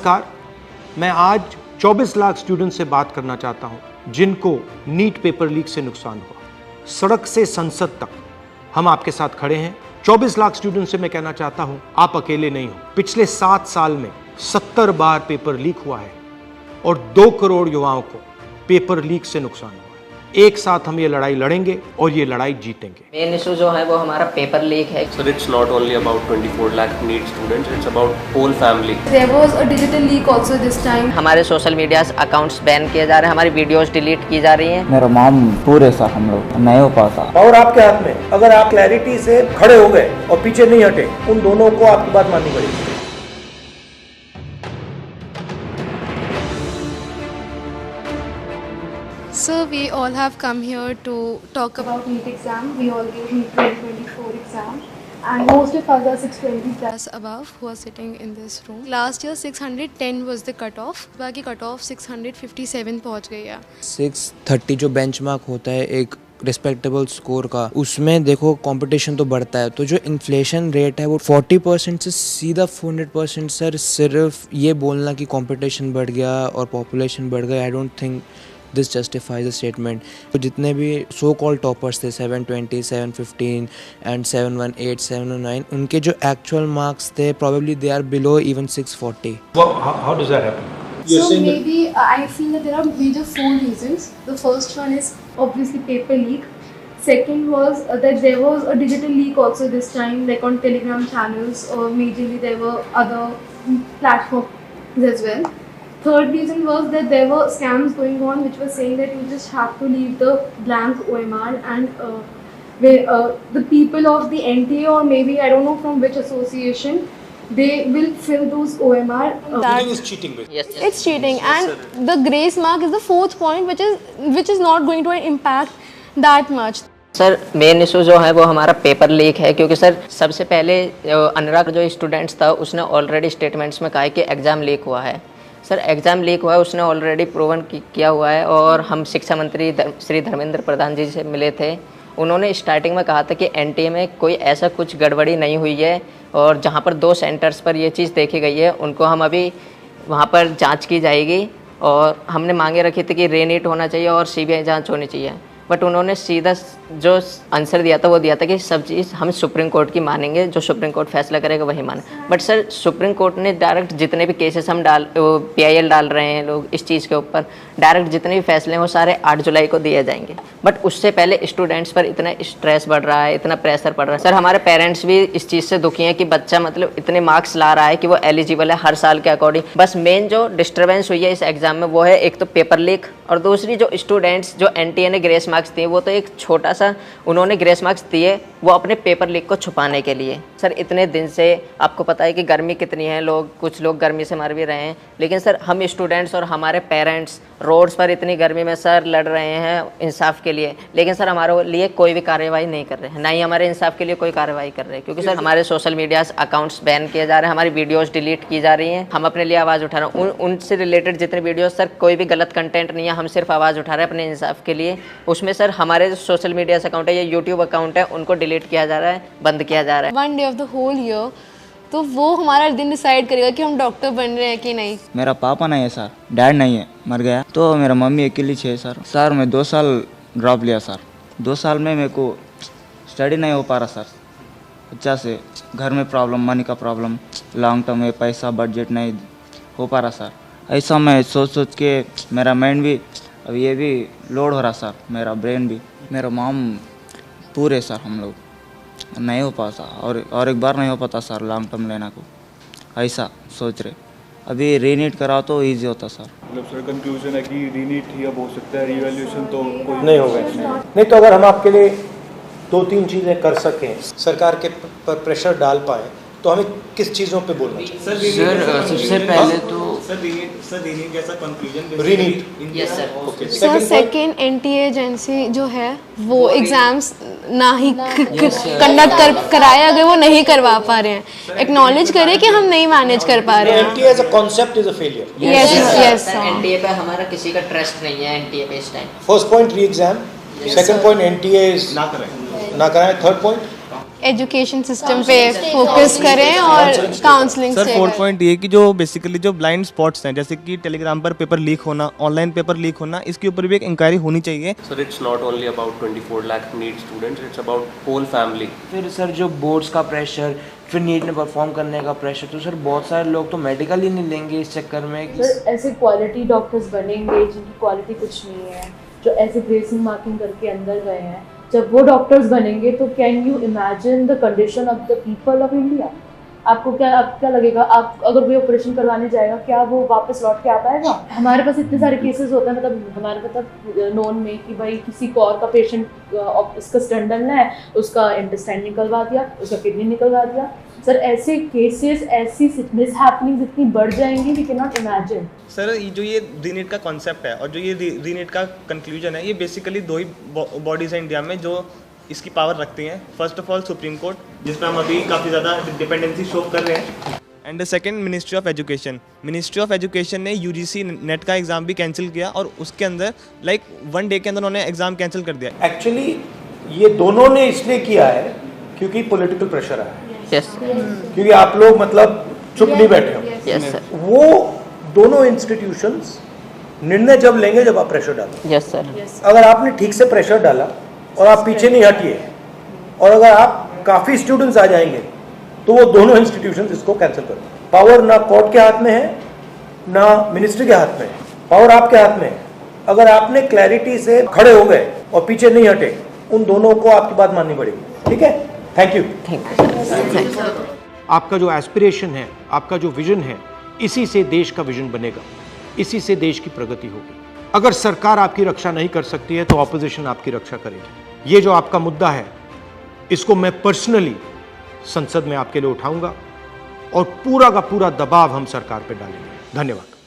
नमस्कार, मैं आज 24 लाख स्टूडेंट से बात करना चाहता हूं जिनको नीट पेपर लीक से नुकसान हुआ। सड़क से संसद तक हम आपके साथ खड़े हैं। 24 लाख स्टूडेंट से मैं कहना चाहता हूं, आप अकेले नहीं हो। पिछले 7 साल में 70 बार पेपर लीक हुआ है और 2 करोड़ युवाओं को पेपर लीक से नुकसान हुआ है। एक साथ हम ये लड़ाई लड़ेंगे और ये लड़ाई जीतेंगे। मेन इशू जो है वो हमारा पेपर लीक है। Sir, it's not only about 24 lakh NEET students, it's about whole family. There was a digital leak also this time. हमारे सोशल मीडिया अकाउंट्स बैन किए जा रहे हैं, हमारी वीडियोस डिलीट की जा रही हैं। मेरा माम पूरे सा हम लोग नहीं हो पाता। और आपके हाथ में, अगर आप क्लैरिटी से खड़े हो गए और पीछे नहीं हटे, उन दोनों को आपकी बात माननी पड़ेगी। So we all have come here to talk about NEET exam. We all gave NEET 2024 exam. And most of us are 620 plus above who are sitting in this room. Last year 610 was the cutoff. बाकी cutoff 657 पहुंच गई है। 630 जो benchmark होता है एक respectable score का, उसमें देखो कंपटीशन तो बढ़ता है। तो जो इन्फ्लेशन रेट है वो 40% से सीधा 400%। सर, सिर्फ ये बोलना कि कंपटीशन बढ़ गया और पॉपुलेशन बढ़ गई, I don't think this justifies the statement. तो जितने भी सो कॉल टॉपर्स थे 720, 715 एंड 718, 709, उनके जो एक्चुअल मार्क्स थे probably they are below even 640। How does that happen? So maybe I feel that there are major 4 reasons. The first one is obviously paper leak. Second was that there was a digital leak also this time, like on Telegram channels, or majorly there were other platforms as well. Third reason was that there were scams going on which were saying that you just have to leave the blank OMR and the people of the NTA, or maybe I don't know from which association, they will fill those OMR. Cheating is cheating, basically. Yes, It's cheating, and the grace mark is the 4th point, which is not going to impact that much. Sir main issue जो है वो हमारा paper leak है, क्योंकि sir सबसे पहले अनुराग जो students था उसने ऑलरेडी स्टेटमेंट्स में कहा है कि एग्ज़ाम लीक हुआ है। सर एग्ज़ाम लीक हुआ है, उसने ऑलरेडी प्रूवन किया हुआ है। और हम शिक्षा मंत्री श्री धर्मेंद्र प्रधान जी से मिले थे, उन्होंने स्टार्टिंग में कहा था कि एनटीए में कोई ऐसा कुछ गड़बड़ी नहीं हुई है, और जहां पर 2 सेंटर्स पर ये चीज़ देखी गई है उनको हम अभी वहां पर जांच की जाएगी। और हमने मांगे रखी थी कि रीनीट होना चाहिए और सीबीआई जांच होनी चाहिए, बट उन्होंने सीधा जो आंसर दिया था वो दिया था कि सब चीज़ हम सुप्रीम कोर्ट की मानेंगे, जो सुप्रीम कोर्ट फैसला करेगा वही माने। बट सर सुप्रीम कोर्ट ने डायरेक्ट जितने भी केसेस हम PIL डाल रहे हैं लोग इस चीज़ के ऊपर, डायरेक्ट जितने भी फैसले हैं वो सारे 8 जुलाई को दिए जाएंगे। बट उससे पहले स्टूडेंट्स पर इतना स्ट्रेस बढ़ रहा है, इतना प्रेशर पड़ रहा है। सर हमारे पेरेंट्स भी इस चीज़ से दुखी हैं कि बच्चा मतलब इतने मार्क्स ला रहा है कि वो एलिजिबल है हर साल के अकॉर्डिंग। बस मेन जो डिस्टर्बेंस हुई है इस एग्ज़ाम में वो है एक तो पेपर लीक, और दूसरी जो स्टूडेंट्स जो NTA ने ग्रेस मार्क्स दिए वो तो एक छोटा सा उन्होंने ग्रेस मार्क्स दिए वो अपने पेपर लीक को छुपाने के लिए। सर इतने दिन से आपको पता है कि गर्मी कितनी है, कुछ लोग गर्मी से मर भी रहे हैं, लेकिन सर हम स्टूडेंट्स और हमारे पेरेंट्स रोड्स पर इतनी गर्मी में सर लड़ रहे हैं इंसाफ के लिए, लेकिन सर हमारे लिए कोई भी कार्रवाई नहीं कर रहे हैं, ना ही हमारे इंसाफ के लिए कोई कार्रवाई कर रहे हैं। क्योंकि सर हमारे सोशल मीडिया अकाउंट्स बैन किए जा रहे हैं, हमारी वीडियोस डिलीट की जा रही हैं। हम अपने लिए आवाज़ उठा रहे हैं, उनसे रिलेटेड जितने वीडियोस सर कोई भी गलत कंटेंट नहीं है, हम सिर्फ आवाज़ उठा रहे हैं अपने इंसाफ के लिए। उसमें सर हमारे जो सोशल मीडिया अकाउंट है या यूट्यूब अकाउंट है उनको डिलीट किया जा रहा है, बंद किया जा रहा है। 1 day of the whole year, तो वो हमारा दिन डिसाइड करेगा कि हम डॉक्टर बन रहे हैं कि नहीं। मेरा पापा नहीं है सर, डैड नहीं है, मर गया। तो मेरा मम्मी अकेली है सर। सर मैं 2 साल ड्रॉप लिया सर। 2 साल में मेरे को स्टडी नहीं हो पा रहा सर, अच्छा से घर में प्रॉब्लम, मनी का प्रॉब्लम, लॉन्ग टर्म में पैसा बजट नहीं हो पा रहा सर। ऐसा मैं सोच के मेरा माइंड भी अब ये भी लोड हो रहा सर, मेरा ब्रेन भी। मेरा माम पूरे सर हम लोग नहीं हो पाता, और एक बार नहीं हो पाता सर लॉन्ग टर्म लेना को, ऐसा सोच रहे। अभी रीनीट कराओ तो इजी होता सर। मतलब सर कंक्लूजन है कि रीनीट ही अब हो सकता है, रीवैल्यूएशन तो कोई नहीं होगा। नहीं तो अगर हम आपके लिए 2-3 चीज़ें कर सकें, सरकार के पर प्रेशर डाल पाए, तो हमें किस चीज़ों पे बोलना चाहिए? सर सबसे पहले तो रीनीट जैसा conclusion रीनीट। Yes sir. Sir second NTA agency जो है वो एग्जाम्स ना ही कंडक्ट कराए, अगर वो नहीं करवा पा रहे हैं, एक्नॉलेज करें कि हम नहीं मैनेज कर पा रहे हैं। NTA as a concept is a failure. Yes. NTA पे हमारा किसी का ट्रस्ट नहीं है NTA पे इस time. First point re-exam, second point NTA is ना कराएं, third point एजुकेशन सिस्टम पे फोकस करें और काउंसलिंग सर से 4 पॉइंट ये कि जो बेसिकली जो ब्लाइंड स्पॉट्स हैं, जैसे कि टेलीग्राम पर पेपर लीक होना, ऑनलाइन पेपर लीक होना, इसके ऊपर भी एक इंक्वायरी होनी चाहिए। Sir, it's not only about 24 lakh NEET students, it's about whole family. फिर सर जो बोर्ड्स का प्रेशर, फिर नीट में परफॉर्म करने का प्रेशर, तो सर बहुत सारे लोग तो मेडिकल ही नहीं लेंगे इस चक्कर में। सर ऐसे क्वालिटी डॉक्टर्स बनेंगे जिनकी क्वालिटी कुछ नहीं है, जो ऐसे ग्रेसिंग मार्किंग करके अंदर गए हैं, जब वो डॉक्टर्स बनेंगे तो can you imagine the condition of the people of India. आपको क्या लगेगा, आप अगर कोई ऑपरेशन करवाने जाएगा, क्या वो वापस लौट के आ पाएगा? हमारे पास इतने सारे केसेस होते हैं, मतलब हमारे मतलब नोन में कि भाई किसी को और का पेशेंट इसका स्टंट डालना है, उसका इंटेस्टाइन निकलवा दिया, उसका किडनी निकलवा दिया। सर ऐसे केसेस, ऐसी मिसहैपनिंग्स इतनी बढ़ जाएंगी, we can not imagine. Sir जो ये रीनीट का कॉन्सेप्ट है और जो ये रीनीट का कंक्लूजन है, ये बेसिकली दो ही बॉडीज़ हैं इंडिया में जो इसकी पावर रखती हैं। First of all supreme court, जिस पर हम अभी काफ़ी ज़्यादा डिपेंडेंसी शो कर रहे हैं, and second ministry of education. Ministry of education ने यूजीसी नेट का एग्ज़ाम भी कैंसिल किया और उसके अंदर लाइक 1 डे के अंदर उन्होंने एग्ज़ाम कैंसिल कर दिया। एक्चुअली ये दोनों ने इसलिए किया है क्योंकि पॉलिटिकल प्रेशर आया, यस क्योंकि आप लोग मतलब चुप नहीं बैठे हो। यस सर, वो दोनों इंस्टीट्यूशंस निर्णय जब लेंगे जब आप प्रेशर डालो। यस सर, अगर आपने ठीक से प्रेशर डाला और आप पीछे नहीं हटिए, और अगर आप काफ़ी स्टूडेंट्स आ जाएंगे, तो वो दोनों इंस्टीट्यूशंस इसको कैंसिल कर दें। पावर ना कोर्ट के हाथ में है, ना मिनिस्ट्री के हाथ में है, पावर आपके हाथ में है। अगर आपने क्लैरिटी से खड़े हो गए और पीछे नहीं हटे, उन दोनों को आपकी बात माननी पड़ेगी। ठीक है, थैंक यू। आपका जो एस्पिरेशन है, आपका जो विजन है, इसी से देश का विजन बनेगा, इसी से देश की प्रगति होगी। अगर सरकार आपकी रक्षा नहीं कर सकती है तो ऑपोजिशन आपकी रक्षा करेगी। ये जो आपका मुद्दा है, इसको मैं पर्सनली संसद में आपके लिए उठाऊंगा और पूरा का पूरा दबाव हम सरकार पे डालेंगे। धन्यवाद।